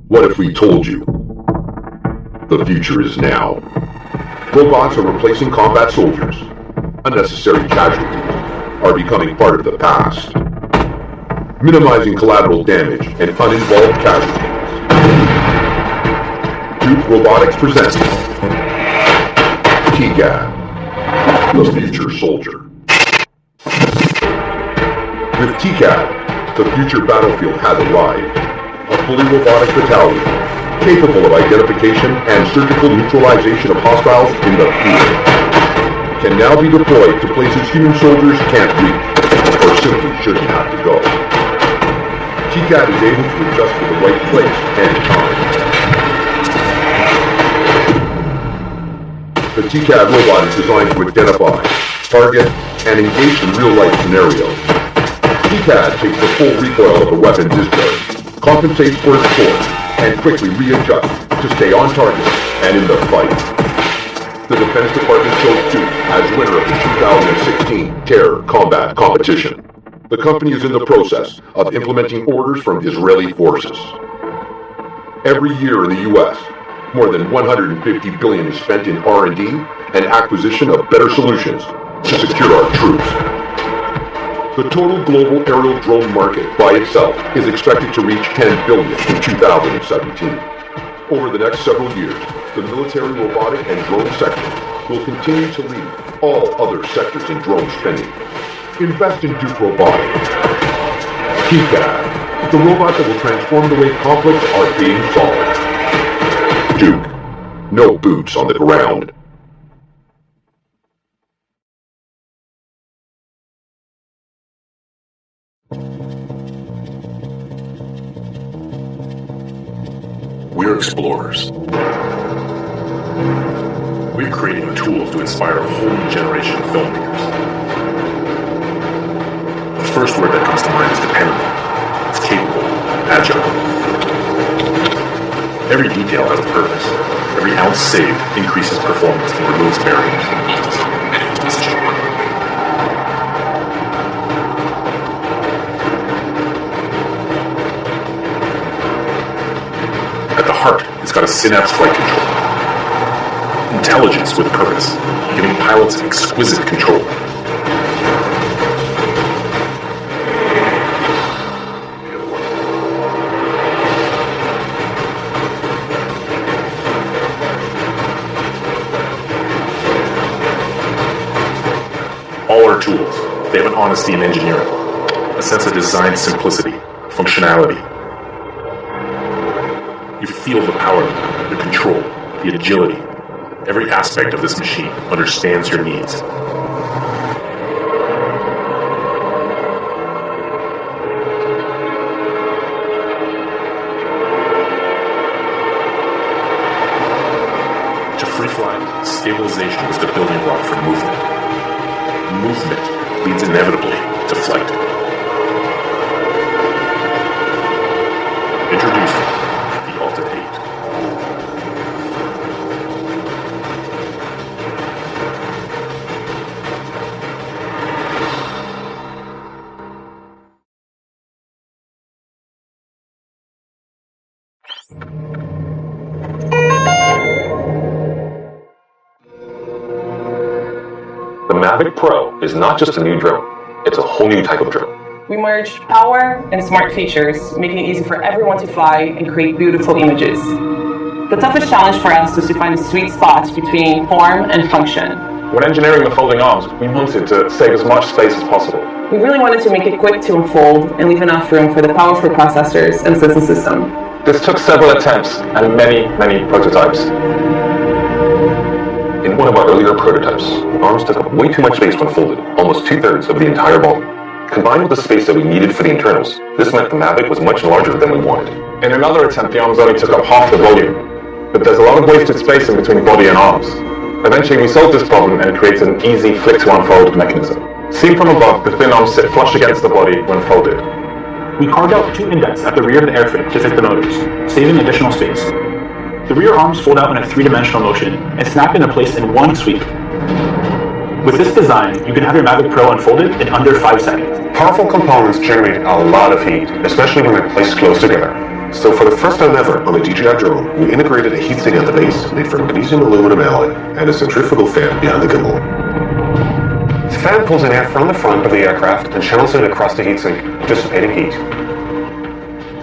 What if we told you? The future is now. Robots are replacing combat soldiers. Unnecessary casualties are becoming part of the past. Minimizing collateral damage and uninvolved casualties. Duke Robotics presents TGAD, the Future Soldier. With TCAD, the future battlefield has arrived. A fully robotic battalion, capable of identification and surgical neutralization of hostiles in the field, can now be deployed to places human soldiers can't reach, or simply shouldn't have to go. TCAD is able to adjust to the right place and time. The TCAD robot is designed to identify, target, and engage in real-life scenarios. TCAD takes the full recoil of the weapon discharge, compensates for its force, and quickly readjusts to stay on target and in the fight. The Defense Department chose Duke as winner of the 2016 Terror Combat Competition. The company is in the process of implementing orders from Israeli forces. Every year in the U.S., more than $150 billion is spent in R&D and acquisition of better solutions to secure our troops. The total global aerial drone market by itself is expected to reach $10 billion in 2017. Over the next several years, the military, robotic, and drone sector will continue to lead all other sectors in drone spending. Invest in Duke Robotics. TCAD, the robot that will transform the way conflicts are being solved. Duke, no boots on the ground. We're explorers. We're creating a tool to inspire a whole new generation of filmmakers. The first word that comes to mind is dependable. It's capable, agile. Every detail has a purpose. Every ounce saved increases performance and removes barriers. At the heart, it's got a synapse flight control. Intelligence with purpose, giving pilots exquisite control. All our tools, they have an honesty in engineering, a sense of design simplicity, functionality. You feel the power, the control, the agility. Every aspect of this machine understands your needs. To free flight, stabilization is the building block for movement. Movement leads inevitably to flight. Introducing the Alta 8. The Mavic Pro is not just a new drone, it's a whole new type of drone. We merged power and smart features, making it easy for everyone to fly and create beautiful images. The toughest challenge for us was to find a sweet spot between form and function. When engineering the folding arms, we wanted to save as much space as possible. We really wanted to make it quick to unfold and leave enough room for the powerful processors and sensing system. This took several attempts and many prototypes. In one of our earlier prototypes, the arms took up way too much space when folded, almost 2/3 of the entire body. Combined with the space that we needed for the internals, this meant the Mavic was much larger than we wanted. In another attempt, the arms only took up half the volume, but there's a lot of wasted space in between body and arms. Eventually, we solved this problem and created an easy flick-to-unfold mechanism. Seen from above, the thin arms sit flush against the body when folded. We carved out 2 indents at the rear of the airframe to fit the motors, saving additional space. The rear arms fold out in a 3-dimensional motion and snap into place in one sweep. With this design, you can have your Mavic Pro unfolded in under 5 seconds. Powerful components generate a lot of heat, especially when they're placed close together. So for the first time ever on a DJI drone, we integrated a heatsink at the base made from magnesium aluminum alloy and a centrifugal fan behind the gimbal. The fan pulls in air from the front of the aircraft and channels it across the heatsink, dissipating heat.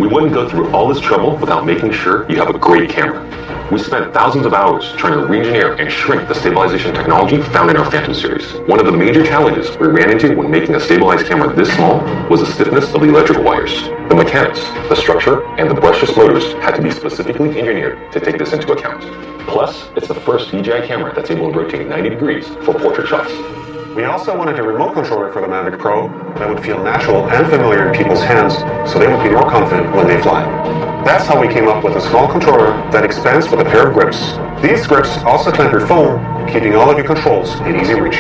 We wouldn't go through all this trouble without making sure you have a great camera. We spent thousands of hours trying to re-engineer and shrink the stabilization technology found in our Phantom series. One of the major challenges we ran into when making a stabilized camera this small was the stiffness of the electrical wires. The mechanics, the structure, and the brushless motors had to be specifically engineered to take this into account. Plus, it's the first DJI camera that's able to rotate 90 degrees for portrait shots. We also wanted a remote controller for the Mavic Pro that would feel natural and familiar in people's hands, so they would be more confident when they fly. That's how we came up with a small controller that expands with a pair of grips. These grips also clamp your phone, keeping all of your controls in easy reach.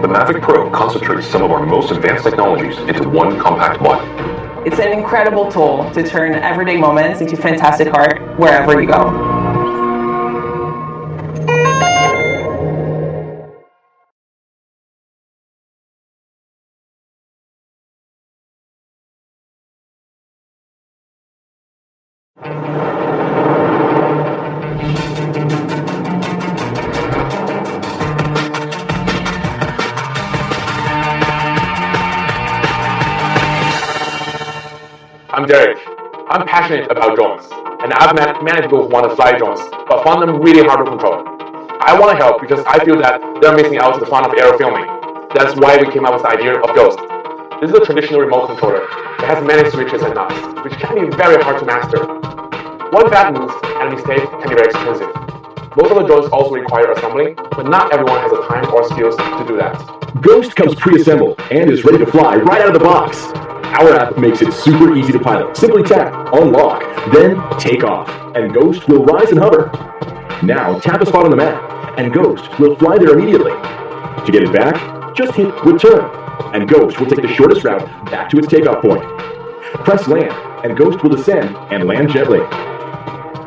The Mavic Pro concentrates some of our most advanced technologies into one compact body. It's an incredible tool to turn everyday moments into fantastic art wherever you go. I'm Derek. I'm passionate about drones, and I've managed to want to fly drones, but found them really hard to control. I want to help because I feel that they're missing out to the fun of aerial filming. That's why we came up with the idea of Ghost. This is a traditional remote controller. It has many switches and knobs, which can be very hard to master. One bad move and a mistake can be very expensive. Most of the drones also require assembling, but not everyone has the time or skills to do that. Ghost comes pre-assembled and is ready to fly right out of the box. Our app makes it super easy to pilot. Simply tap, unlock, then take off, and Ghost will rise and hover. Now tap a spot on the map, and Ghost will fly there immediately. To get it back, just hit return, and Ghost will take the shortest route back to its takeoff point. Press land, and Ghost will descend and land gently.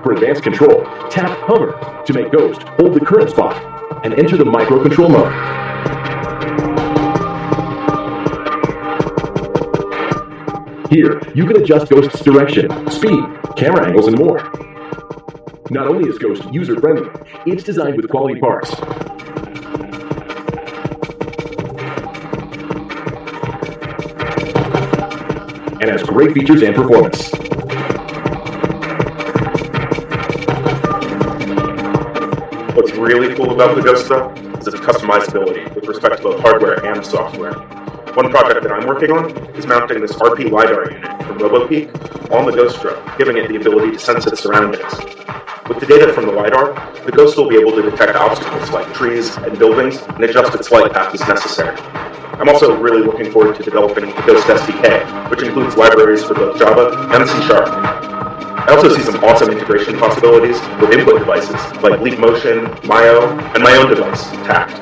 For advanced control, tap hover to make Ghost hold the current spot, and enter the micro control mode. Here, you can adjust Ghost's direction, speed, camera angles, and more. Not only is Ghost user-friendly, it's designed with quality parts. And has great features and performance. What's really cool about the Ghost though is its customizability with respect to both hardware and software. One project that I'm working on is mounting this RP LiDAR unit from RoboPeak on the Ghost drone, giving it the ability to sense its surroundings. With the data from the LiDAR, the Ghost will be able to detect obstacles like trees and buildings and adjust its flight path as necessary. I'm also really looking forward to developing the Ghost SDK, which includes libraries for both Java and C#. I also see some awesome integration possibilities with input devices like Leap Motion, Mayo, and my own device, Tact.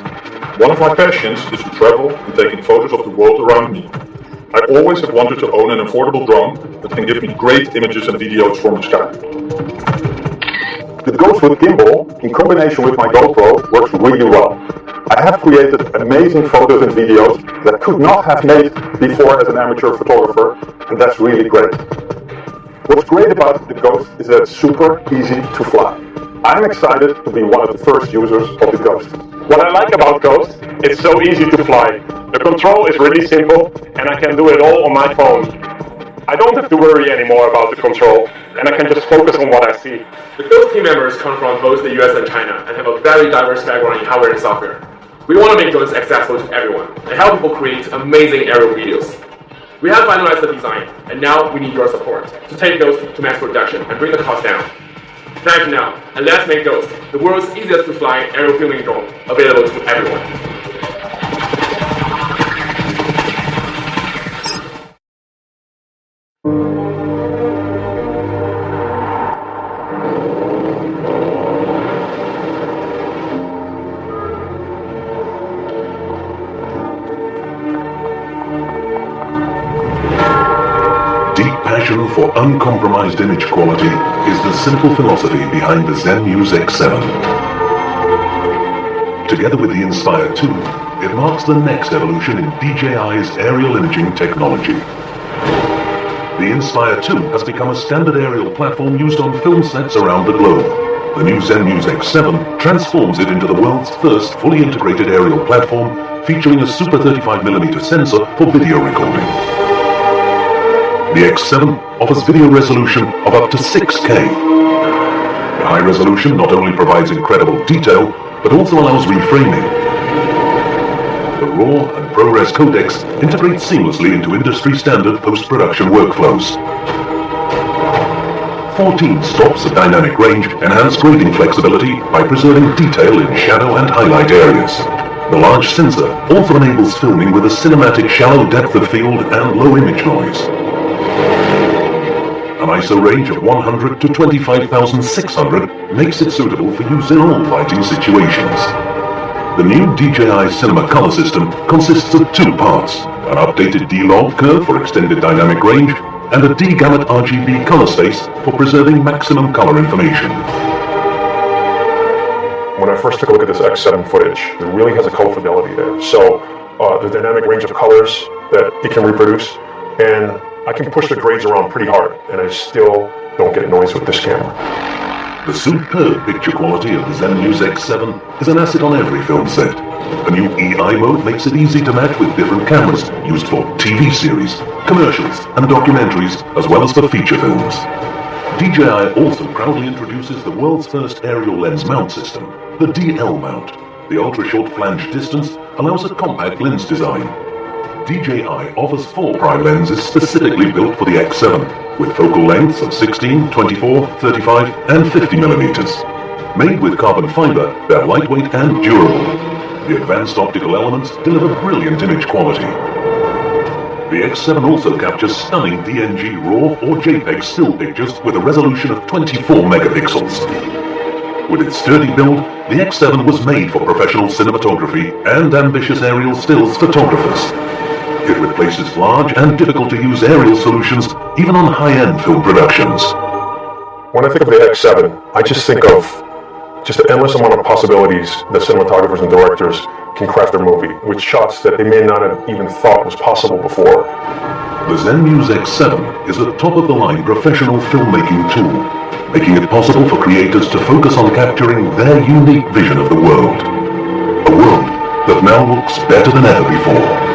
One of my passions is to travel and taking photos of the world around me. I always have wanted to own an affordable drone that can give me great images and videos from the sky. The Ghost with gimbal, in combination with my GoPro, works really well. I have created amazing photos and videos that I could not have made before as an amateur photographer, and that's really great. What's great about the Ghost is that it's super easy to fly. I'm excited to be one of the first users of the Ghost. What I like about Ghost, it's so easy to fly. The control is really simple and I can do it all on my phone. I don't have to worry anymore about the control and I can just focus on what I see. The Ghost team members come from both the US and China and have a very diverse background in hardware and software. We want to make drones accessible to everyone and help people create amazing aerial videos. We have finalized the design and now we need your support to take Ghost to mass production and bring the cost down. Thank you now, and let's make Ghost the world's easiest to fly aerial filming drone available to everyone. Passion for uncompromised image quality is the simple philosophy behind the Zen Muse X7. Together with the Inspire 2, it marks the next evolution in DJI's aerial imaging technology. The Inspire 2 has become a standard aerial platform used on film sets around the globe. The new ZenMuse X7 transforms it into the world's first fully integrated aerial platform featuring a Super 35mm sensor for video recording. The X7 offers video resolution of up to 6K. The high resolution not only provides incredible detail, but also allows reframing. The RAW and ProRes codecs integrate seamlessly into industry-standard post-production workflows. 14 stops of dynamic range enhance grading flexibility by preserving detail in shadow and highlight areas. The large sensor also enables filming with a cinematic shallow depth of field and low image noise. An ISO range of 100 to 25,600 makes it suitable for use in all lighting situations. The new DJI Cinema color system consists of two parts, an updated D-log curve for extended dynamic range, and a D-gamut RGB color space for preserving maximum color information. When I first took a look at this X7 footage, it really has a color fidelity there. So the dynamic range of colors that it can reproduce, and I can push the grades around pretty hard, and I still don't get noise with this camera. The superb picture quality of the ZenMuse X7 is an asset on every film set. A new EI mode makes it easy to match with different cameras used for TV series, commercials, and documentaries, as well as for feature films. DJI also proudly introduces the world's first aerial lens mount system, the DL mount. The ultra-short flange distance allows a compact lens design. DJI offers 4 prime lenses specifically built for the X7, with focal lengths of 16, 24, 35, and 50 millimeters. Made with carbon fiber, they're lightweight and durable. The advanced optical elements deliver brilliant image quality. The X7 also captures stunning DNG RAW or JPEG still pictures with a resolution of 24 megapixels. With its sturdy build, the X7 was made for professional cinematography and ambitious aerial stills photographers. It replaces large and difficult-to-use aerial solutions, even on high-end film productions. When I think of the X7, I just think of just the endless amount of possibilities that cinematographers and directors can craft their movie, with shots that they may not have even thought was possible before. The ZenMuse X7 is a top-of-the-line professional filmmaking tool, making it possible for creators to focus on capturing their unique vision of the world. A world that now looks better than ever before.